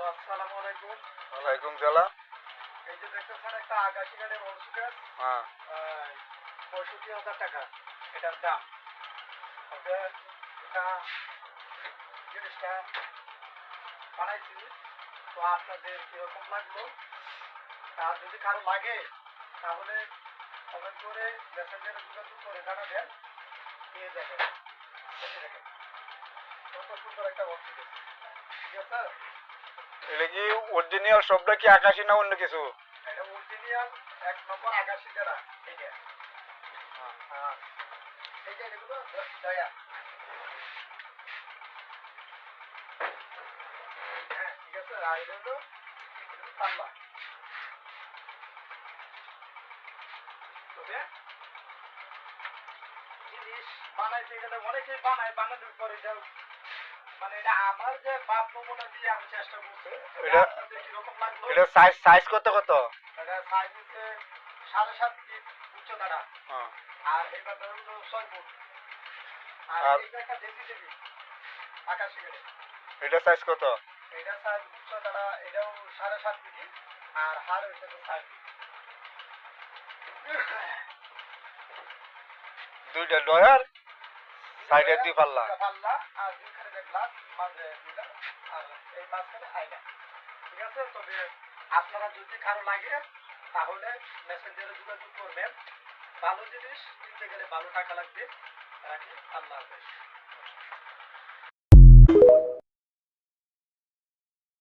Hello, আসসালামু আলাইকুম। ওয়ালাইকুম সালাম। এই যে দেখতেছেন একটা আকাশি কাঠের মরসুকাস, হ্যাঁ ৬৫,০০০ টাকা এটার দাম। তবে এটা জিনিসটা বানাইছি, তো আপনাদের কিরকম লাগলো, তা যদি কারো লাগে তাহলে কমেন্ট করে মেসেঞ্জারে যোগাযোগ করে জানাবেন, পেয়ে যাবেন। এই যে দেখেন কত সুন্দর একটা মরসুকাস, ঠিক আছে? এটা কি অরিজিনাল শব্দ কি আকাশি না অন্য কিছু? এটা অরিজিনাল ১ নম্বর আকাশি কাঠা। এইটা হ্যাঁ, এই যে এগুলো দয়া। হ্যাঁ, ঠিক আছে। আর এটা হলো পাল্লা। তবে জিনিস বানাইতে গেলে অনেকেই বানায়, বানানোর পরে যাও মানে এটা আমার যে বাপ নমুনা দিয়ে আমি চেষ্টা করছি। এটা আপনাদের কিরকম লাগলো? এটা সাইজ সাইজ কত কত? এটা সাইজ হচ্ছে ৭.৫ ফিট উচ্চতাটা, হ্যাঁ আর এটা হলো ৬ ফুট। আর আর এটা একটা দেশি টিভি আকাশি কাঠের। এটা সাইজ কত? এটা সাইজ উচ্চতাটা এটাও ৭.৫ ফিট, আর হার হচ্ছে ৬ ফিট। দুইটা ডয়ার সাইডে দুই পাল্লা। পাল্লা আর দুইখানে যে গ্লাস, মাঝে দুইটা, আর এই মাঝখানে আয়না, ঠিক আছে? তবে আপনারা যদি কারো লাগে তাহলে মেসেঞ্জারে যোগাযোগ করবেন। ভালো জিনিস কিনতে গেলে ভালো টাকা লাগবে। রাখি, আল্লাহ হাফেজ।